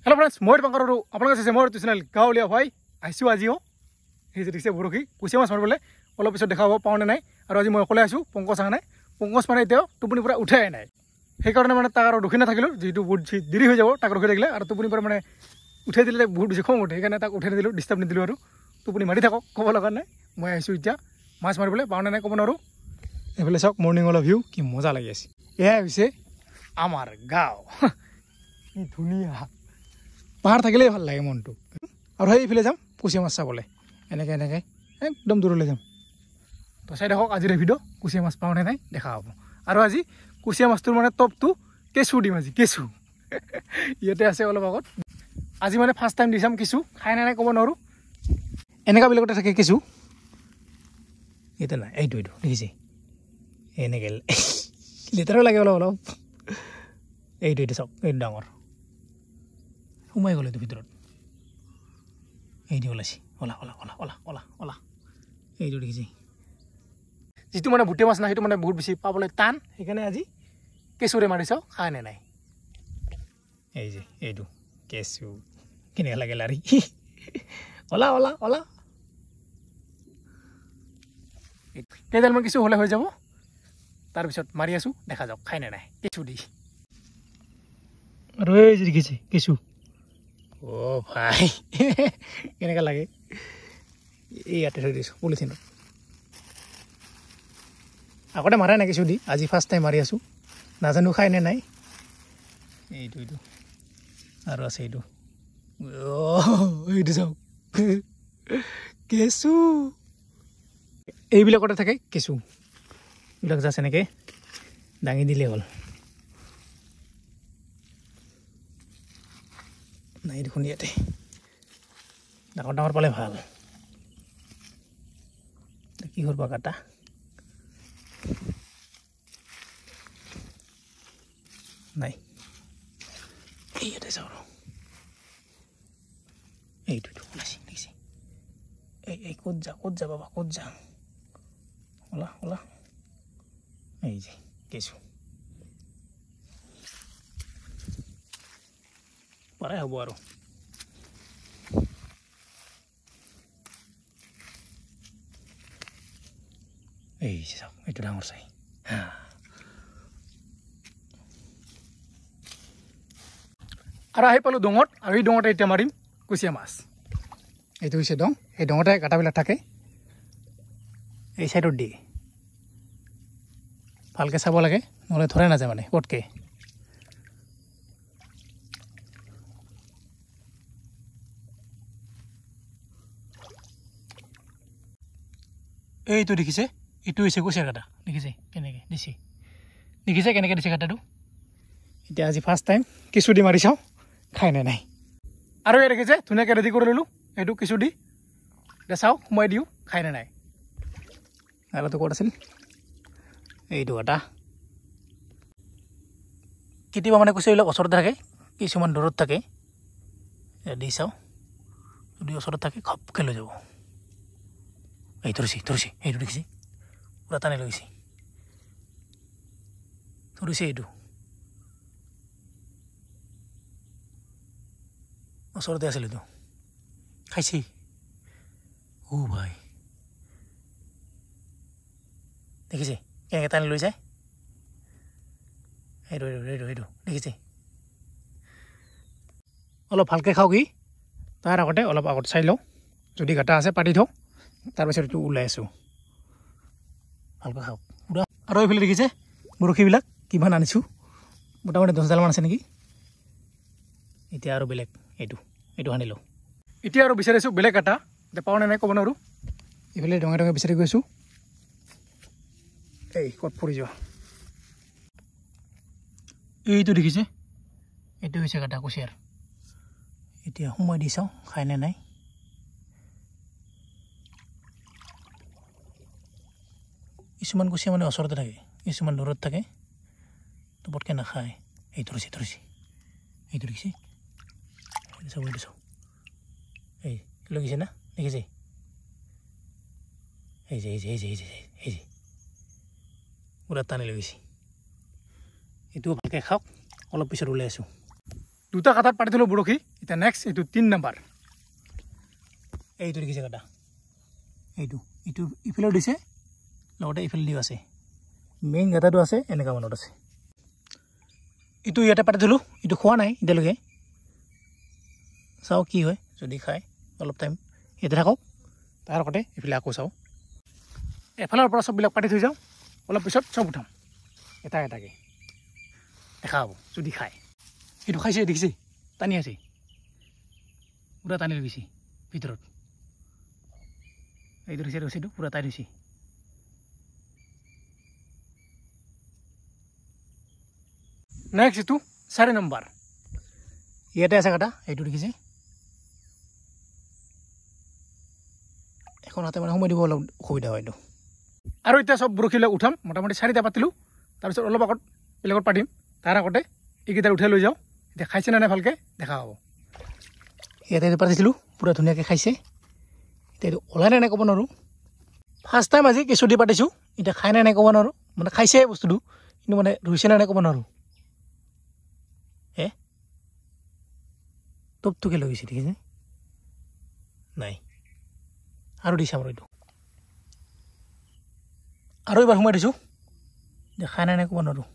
hello friends मोर पंकर अपना से मोर channel गाँवलिया भाई ISO आज देखिए बरखी कुचिया माछ मारबले अलग पिछत देखा पाने ना और आज मैं अकले आसो पंकज आना पंकज माने टुपनी पूरा उठाई ना সেইকাৰণে মানে তাক আৰু ৰখি নাথাকিলোঁ যিটো বহুত দেৰি হৈ যাব তাক ৰখি থাকিলে আৰু টোপনি পৰা মানে উঠাই দিলে বহুত বেছি খং উঠে সেইকাৰণে তাক উঠাই নিদিলোঁ ডিষ্টাৰ্ব নিদিলোঁ আৰু টোপনি মাৰি থাকক ক'ব লগা নাই মই আহিছোঁ এতিয়া মাছ মাৰিবলৈ পাওঁনে নাই ক'ব নোৱাৰোঁ এইফালে চাওক মৰ্ণিং ৱালৰ ভিউ কি মজা লাগি আছে এয়াই হৈছে আমাৰ গাঁও কি ধুনীয়া পাহাৰ থাকিলেই ভাল লাগে মনটো আৰু সেইফালে যাম কুচিয়া মাছ চাবলৈ এনেকৈ এনেকৈ একদম দূৰলৈ যাম তো চাই দেখক আজিৰ ভিডিঅ' কুচিয়া মাছ পাওঁনে নাই দেখা হ'ব আৰু আজি কুচিয়া মাছটোৰ মানে টপটো কেঁচু দিম আজি কেঁচু ইয়াতে আছে অলপ আগত আজি মানে ফাৰ্ষ্ট টাইম দি চাম কেঁচু খাই নাই ক'ব নোৱাৰোঁ এনেকুৱাবিলাকতে থাকে কেঁচু ইয়াতে নাই এইটো দেখিছে এনেকৈ লেতেৰাও লাগে অলপ অলপ এইটো চাওক এইটো ডাঙৰ সোমাই গ'ল এইটো ভিতৰত এইটো ওলাইছে ওলা ওলা ওলা ওলা ওলা ওলা এইটো দেখিছে যিটো মানে ভুটীয়া মাছ নাই সেইটো মানে বহুত বেছি পাবলৈ টান সেইকাৰণে আজি কেঁচুৰে মাৰি চাওঁ খাই নে নাই এই যে এইটো কেঁচু কেনেকৈ লাগে লাৰি ওলা ওলা ওলা কেইডালমান কেঁচু হ'লে হৈ যাব তাৰপিছত মাৰি আছোঁ দেখা যাওক খাই নে নাই কেঁচু দি আৰু এই যে দেখিছে কেঁচু অ' ভাই কেনেকৈ লাগে এই ইয়াতে থৈ দিছোঁ পলিথিনত আগতে মাৰাই নাই কেঁচু দি আজি ফাৰ্ষ্ট টাইম মাৰি আছোঁ নাজানো খাই নে নাই এইটো আৰু আছে এইটো এইটো চাওক কেঁচু এইবিলাকতে থাকে কেঁচু এইবিলাক জাষ্ট এনেকৈ দাঙি দিলেই হ'ল নাই দেখোন ইয়াতে ডাঙৰ ডাঙৰ পালে ভাল কি কৰবা কাটা নাই এইয়াতে চাওঁ এইটো ওলাইছে দেখিছে এই ক'ত যা বাবা ক'ত যা ওলা ওলা এই যে কেঁচু পৰাই হ'ব আৰু এই যে চাওক এইটো ডাঙৰ চাই আৰু আহি পালোঁ ডঙত আৰু এই ডঙতে এতিয়া মাৰিম কুচিয়া মাছ এইটো হৈছে ডং এই ডঙতে কাটাবিলাক থাকে এই চাইডত দিয়ে ভালকৈ চাব লাগে নহ'লে ধৰে নাযায় মানে পটকৈ এইটো দেখিছে এইটো হৈছে কুচিয়াৰ কাটা দেখিছে কেনেকৈ দেখিছে কেনেকৈ দিছে কাটাটো এতিয়া আজি ফাৰ্ষ্ট টাইম কেঁচু দি মাৰি চাওঁ খাই নে নাই আৰু এই দেখিছে ধুনীয়াকৈ ৰেডি কৰি ল'লোঁ এইটো কেঁচু দি এতিয়া চাওঁ সোমাই দিওঁ খাই নে নাই আৰুটো ক'ত আছিল এইটো কাটা কেতিয়াবা মানে কুচিয়াবিলাক ওচৰতে থাকে কিছুমান দূৰত থাকে দি চাওঁ যদি ওচৰত থাকে ঘপকৈ লৈ যাব এই ধৰিছে এইটো দেখিছে পুৰা টানি লৈছে ধৰিছে এইটো ওচৰতে আছিল এইটো খাইছে অ' ভাই দেখিছে কেনেকৈ টানি লৈ যায় এইটো দেখিছে অলপ ভালকৈ খাওঁ কি তাৰ আগতে অলপ আগত চাই লওঁ যদি গাটা আছে পাতি থওঁ তাৰপিছত এইটো ওলাই আছোঁ ভালকৈ খাওক পুৰা আৰু এইফালে দেখিছে বৰশীবিলাক কিমান আনিছোঁ মোটামুটি 10ডালমান আছে নেকি এতিয়া আৰু বেলেগ এইটো আনি লওঁ এতিয়া আৰু বিচাৰিছোঁ বেলেগ এটা এতিয়া পাওঁ নে নাই ক'ব নোৱাৰোঁ এইফালে ডঙে ডঙে বিচাৰি গৈছোঁ এই ক'ত পৰি যোৱা এইটো দেখিছে এইটো হৈছে কাটা কুচিয়াৰ এতিয়া সোমাই দি চাওঁ খাই নে নাই কিছুমান কুচিয়া মানে ওচৰতে থাকে কিছুমান দূৰত থাকে তো পটকৈ নাখায় এই ধৰিছে এইটো দেখিছে এইটো চাওঁ এই লাগিছে না দেখিছে এই যে পুৰা টানি লাগিছে এইটোও ভালকৈ খাওক অলপ পিছত ওলাই আছোঁ দুটা কাটাত পাতি থ'লোঁ বৰশী এতিয়া নেক্সট এইটো 3 নম্বৰ এইটো দেখিছে কাটা এইটো ইফালেও দিছে লগতে ইফালে দিও আছে মেইন গাঁতাটো আছে এনেকুৱা মনত আছে এইটো ইয়াতে পাতি থ'লোঁ এইটো খোৱা নাই এতিয়ালৈকে চাওঁ কি হয় যদি খায় অলপ টাইম ইয়াতে থাকক তাৰ আগতে এইফালে আকৌ চাওঁ এফালৰ পৰা চববিলাক পাতি থৈ যাওঁ অলপ পিছত চব উঠাম এটা এটাকৈ দেখা হ'ব যদি খায় এইটো খাইছে দেখিছে টানি আছে পূৰা টানি লৈ গৈছে ভিতৰত এইটো দিছে ৰছীটো পূৰা টানি দিছে নেক্সট এইটো 4 নম্বৰ ইয়াতে আছে কাটা এইটো দেখিছে এখন হাতে মানে সময় দিব অলপ অসুবিধা হয় এইটো আৰু এতিয়া চব বৰশীবিলাক উঠাম মোটামুটি 4টা পাতিলোঁ তাৰপিছত অলপ আগত বেলেগত পাতিম তাৰ আগতে এইকেইটা উঠাই লৈ যাওঁ এতিয়া খাইছে নে নাই ভালকৈ দেখা হ'ব ইয়াতে পাতিছিলোঁ পূৰা ধুনীয়াকৈ খাইছে এতিয়া এইটো ওলাই নাই ক'ব নোৱাৰোঁ ফাৰ্ষ্ট টাইম আজি কেঁচু দি পাতিছোঁ এতিয়া খাই নাই ক'ব নোৱাৰোঁ মানে খাইছে বস্তুটো কিন্তু মানে ধুইছে নাই ক'ব নোৱাৰোঁ টপটোকে লৈ গৈছে দেখিছে নাই আৰু দিছে আমাৰ এইটো আৰু এবাৰ সোমাই দিছোঁ দেখাই নাই ক'ব নোৱাৰোঁ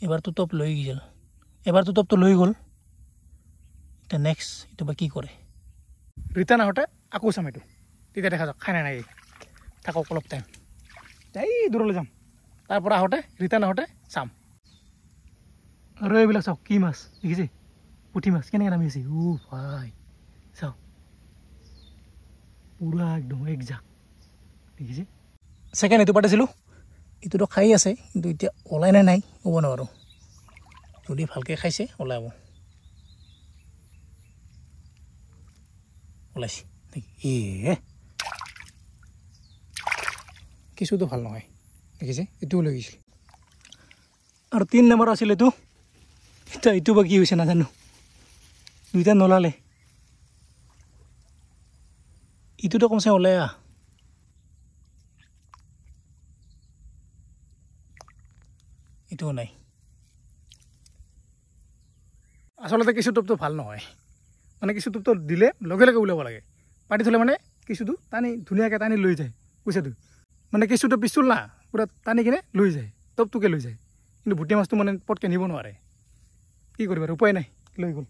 এবাৰটো টপ লৈ গৈছিল এবাৰটো টপটো লৈ গ'ল এতিয়া নেক্সট এইটো বা কি কৰে ৰিটাৰ্ণ আহোঁতে আকৌ চাম এইটো তেতিয়া দেখা যাওক খাই নাই থাকক অলপ টাইম যাই দূৰলৈ যাম তাৰপৰা আহোঁতে ৰিটাৰ্ণ আহোঁতে চাম আৰু এইবিলাক চাওক কি মাছ দেখিছে পুঠি মাছ কেনেকৈ নামি আছে ভাই চাওক পূৰা একদম একজাক দেখিছে ছেকেণ্ড এইটো পাতিছিলোঁ এইটোতো খাই আছে কিন্তু এতিয়া ওলাই নাই ক'ব নোৱাৰোঁ যদি ভালকৈ খাইছে ওলাব ওলাইছে কিছুতো ভাল নহয় দেখিছে এইটোও লৈ গৈছিল আৰু 3 নম্বৰ আছিল এইটো এতিয়া এইটো বা কি হৈছে নাজানো দুইটা নোলালে ইটোতো কমচে ওলাই এইটোও নাই আচলতে কিছু টপটো ভাল নহয় মানে কিছু টপটো দিলে লগে লগে ওলাব লাগে পাতি থ'লে মানে কিছুটো টানি ধুনীয়াকৈ টানি লৈ যায় পইচাটো মানে কিছুটো পিছল না পূৰা টানি কিনে লৈ যায় টপটোকে লৈ যায় কিন্তু ভুটীয়া মাছটো মানে পটকৈ নিব নোৱাৰে কি কৰিবা উপায় নাই লৈ গ'ল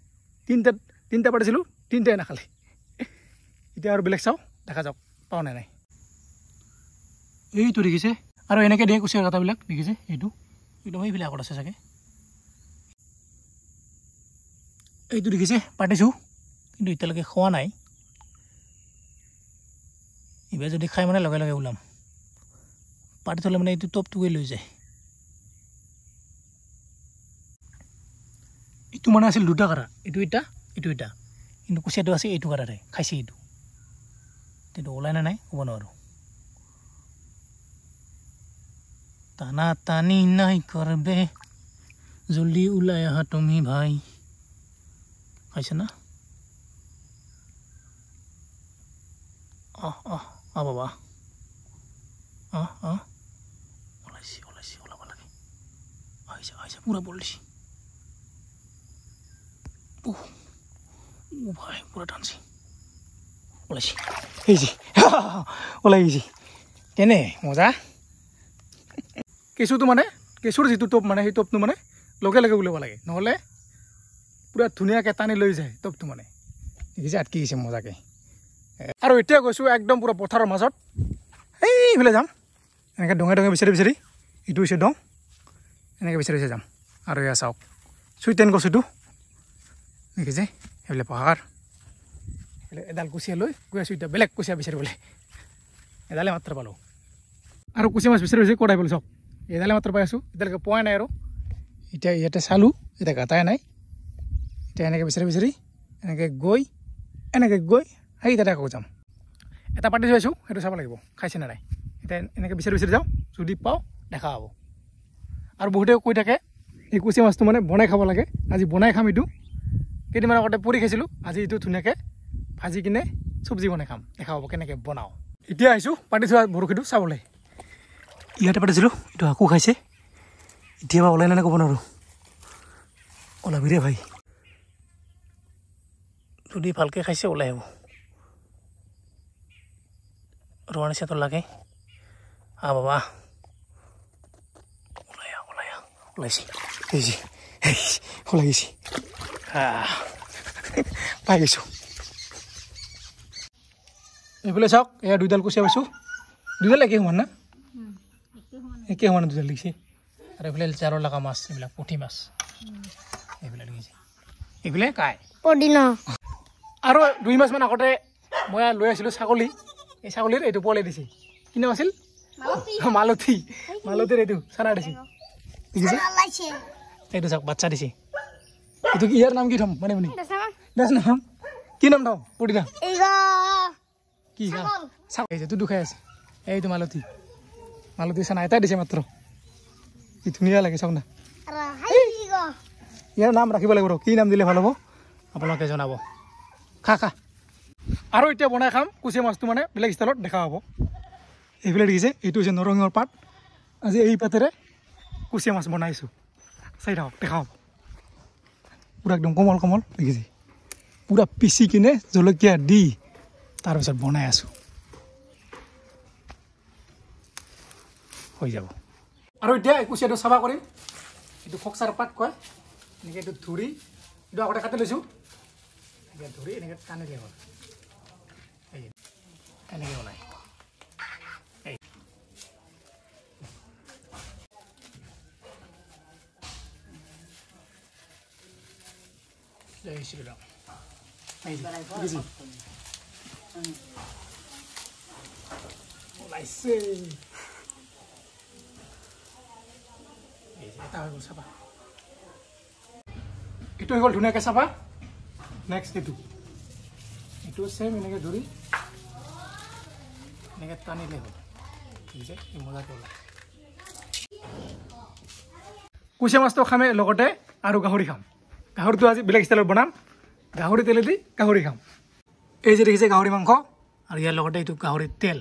তিনিটা পাতিছিলোঁ 3টাই নাখালে এতিয়া আৰু বেলেগ চাওঁ দেখা যাওক পাওঁ নাই এইটো দেখিছে আৰু এনেকৈ দিয়ে কুচিয়াৰ কাটাবিলাক দেখিছে এইটো একদম এইবিলাক আগত আছে চাগে এইটো দেখিছে পাতিছোঁ কিন্তু এতিয়ালৈকে খোৱা নাই এইবাৰ যদি খাই মানে লগে লগে ওলাম পাতি থ'লে মানে এইটো টপটোকে লৈ যায় এইটো মানে আছিল 2টা কাটা এইটো এটা কিন্তু কুচিয়াটো আছে এইটো কাটাতে খাইছে এইটো ওলাই নাই ক'ব নোৱাৰোঁ টানা টানি নাই কৰবে জলদি ওলাই আহা তুমি ভাই খাইছে না বাবা ওলাইছে ওলাব লাগে আহিছে পূৰা বল দিছে ভাই পূৰা টানছে ওলাইছে ওলাই গৈছে কেনে মজা কেঁচুটো মানে কেঁচুৰ যিটো টপ মানে সেই টপটো মানে লগে লগে ওলাব লাগে নহ'লে পূৰা ধুনীয়াকৈ টানি লৈ যায় টপটো মানে দেখিছে আটকি গৈছে মজাকৈ আৰু এতিয়া গৈছোঁ একদম পূৰা পথাৰৰ মাজত এইফালে যাম এনেকৈ ডঙে বিচাৰি এইটো হৈছে ডং এনেকৈ বিচাৰি যাম আৰু এয়া চাওক চুইটেন গছটো দেখিছে সেইফালে পাহাৰ এডাল কুচিয়া লৈ গৈ আছোঁ এতিয়া বেলেগ কুচিয়া বিচাৰিবলৈ এডালে মাত্ৰ পালোঁ আৰু কুচিয়া মাছ বিচাৰি হৈছে ক'ত আহিবলৈ চাওক এডালে মাত্ৰ পাই আছোঁ এতিয়ালৈকে পোৱাই নাই আৰু এতিয়া ইয়াতে চালোঁ এতিয়া গাতাই নাই এতিয়া এনেকৈ বিচাৰি এনেকৈ গৈ সেই তাতে আকৌ যাম এটা পাতি থৈ আছোঁ সেইটো চাব লাগিব খাইছে নে নাই এতিয়া এনেকৈ বিচাৰি যাওঁ যদি পাওঁ দেখা হ'ব আৰু বহুতে কৈ থাকে এই কুচিয়া মাছটো মানে বনাই খাব লাগে আজি বনাই খাম এইটো কেইদিনমান আগতে পুৰি খাইছিলোঁ আজি এইটো ধুনীয়াকৈ ভাজি কিনে চব্জি বনাই খাম দেখা হ'ব কেনেকৈ বনাওঁ এতিয়া আহিছোঁ পাতি থোৱা বৰশীটো চাবলৈ ইয়াতে পাতিছিলোঁ এইটো আকৌ খাইছে এতিয়া বা ওলাই নাই ক'ব নোৱাৰোঁ ওলাবি ৰে ভাই যদি ভালকে খাইছে ওলাই আহিব ৰোৱা নিচিনা তোৰ লাগে বাবা ওলাইছে ওলাই গৈছে পাই গৈছোঁ এইফালে চাওক এয়া দুইডাল কুচিয়া পাইছোঁ দুইডাল একে সমান না একে সমান দুইডাল লিখিছে আৰু এইফালে জাৰৰ লগা মাছ এইবিলাক পুঠি মাছ এইবিলাক লিখিছে এইফালে কাই আৰু 2 মাছমান আগতে মই লৈ আছিলোঁ ছাগলী এই ছাগলীৰ এইটো পোৱালি দিছে কি নাম আছিল মালতীৰ এইটো চানা দিছে দেখিছে এইটো চাওক বাচ্চা দিছে এইটো ইয়াৰ নাম কি থম মানে মানে নাম কি নাম থম পুটি নাম কি ছাগলীটো দুখাই আছে এইটো মালতী চানা এটাই দিছে মাত্ৰ কি ধুনীয়া লাগে চাওক না ইয়াৰ নাম ৰাখিব লাগিব কি নাম দিলে ভাল হ'ব আপোনালোকে জনাব খা আৰু এতিয়া বনাই খাম কুচিয়া মাছটো মানে বেলেগ ষ্টাইলত দেখা হ'ব এইফালে দেখিছে এইটো হৈছে নৰসিংহৰ পাত আজি এই পাতেৰে কুচিয়া মাছ বনাইছোঁ চাই থাকক দেখা হ'ব পুৰা একদম কোমল দেখিছে পুৰা পিচি কিনে জলকীয়া দি তাৰপিছত বনাই আছোঁ হৈ যাব আৰু এতিয়া এই কুচিয়াটো চাফা কৰিম এইটো ফক্সাৰ পাত কয় এনেকৈ এইটো ধৰি এইটো আগতে কাটি লৈছোঁ এতিয়া ধৰি এনেকৈ টানিলে হ'ল এনেকৈ বনাই জয় শ্ৰীৰাম ওলাইছে এটা হৈ গ'ল চাবা এইটো হৈ গ'ল ধুনীয়াকৈ চাবা নেক্সট এইটো চেম এনেকৈ ধৰি এনেকৈ টানিলে হ'ল ঠিক আছে এই মজাটো ওলাই কুচিয়া মাছটো খামে লগতে আৰু গাহৰি খাম গাহৰিটো আজি বেলেগ ষ্টাইলত বনাম গাহৰি তেলেদি গাহৰি খাম এই যে দেখিছে গাহৰি মাংস আৰু ইয়াৰ লগতে এইটো গাহৰিৰ তেল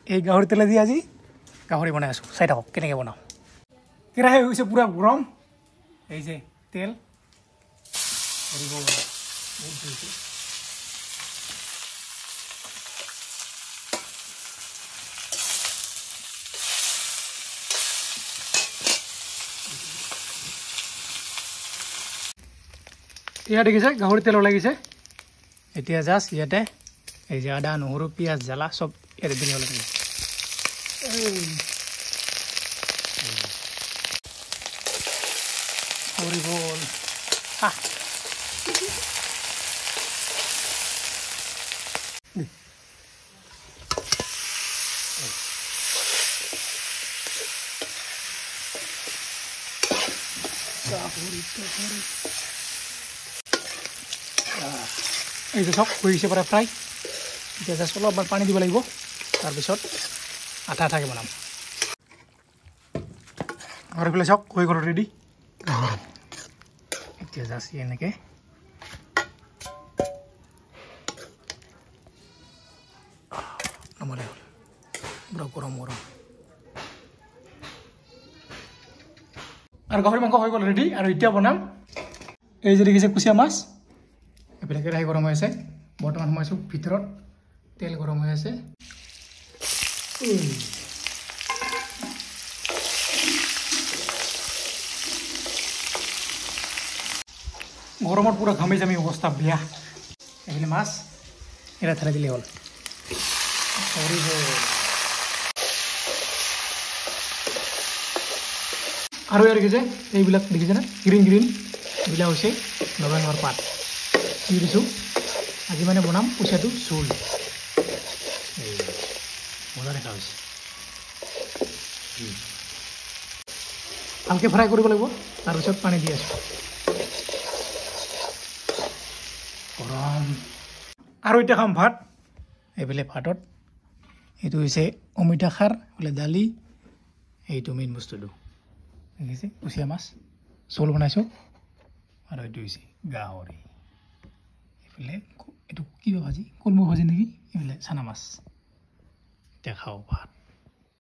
এই গাহৰি তেলেদি আজি গাহৰি বনাই আছোঁ চাই থাকক কেনেকৈ বনাওঁ কেৰাহী হৈছে পুৰা গৰম এই যে তেল ইয়াত দেখিছে গাহৰি তেল লাগিছে এতিয়া জাষ্ট ইয়াতে এই যে আদা নহৰু পিঁয়াজ জ্বালা চব ইয়াতে দিব লাগে হৰি বল এই যে চব হৈ গৈছে পৰা ফ্ৰাই এতিয়া জাষ্ট অলপমান পানী দিব লাগিব তাৰপিছত আঠা আঠাকৈ বনাম আৰু এইফালে চাওক হৈ গ'ল ৰেডি এতিয়া জাষ্ট এনেকৈ নমালে হ'ল পুৰা গৰম আৰু গাহৰি মাংস হৈ গ'ল ৰেডি আৰু এতিয়া বনাম এই যে দেখিছে কুচিয়া মাছ এইফালে কেৰাহী গৰম হৈ আছে বৰ্তমান সোমাইছোঁ ভিতৰত তেল গৰম হৈ আছে গৰমত পুৰা ঘামি জামি অৱস্থা বেয়া এইফালে মাছ এটা ঠেলাই দিলে হ'ল আৰু ইয়াৰ দেখিছে এইবিলাক দেখিছেনে গ্ৰীণ এইবিলাক হৈছে নৰসিংহৰ পাত দি দিছোঁ আজি মানে বনাম কুচিয়াটো জোল মজা দেখা হৈছে ভালকৈ ফ্ৰাই কৰিব লাগিব তাৰপিছত পানী দি আছোঁ গৰম আৰু এতিয়া খাম ভাত এইফালে ভাতত এইটো হৈছে অমিতা খাৰ এইফালে দালি এইটো মেইন বস্তুটো দেখিছে কুচিয়া মাছ জোল বনাইছোঁ আৰু এইটো হৈছে গাহৰি এইফালে এইটো কিবা ভাজি কলমৌ ভাজি নেকি এইফালে চানা মাছ এতিয়া খাওঁ ভাত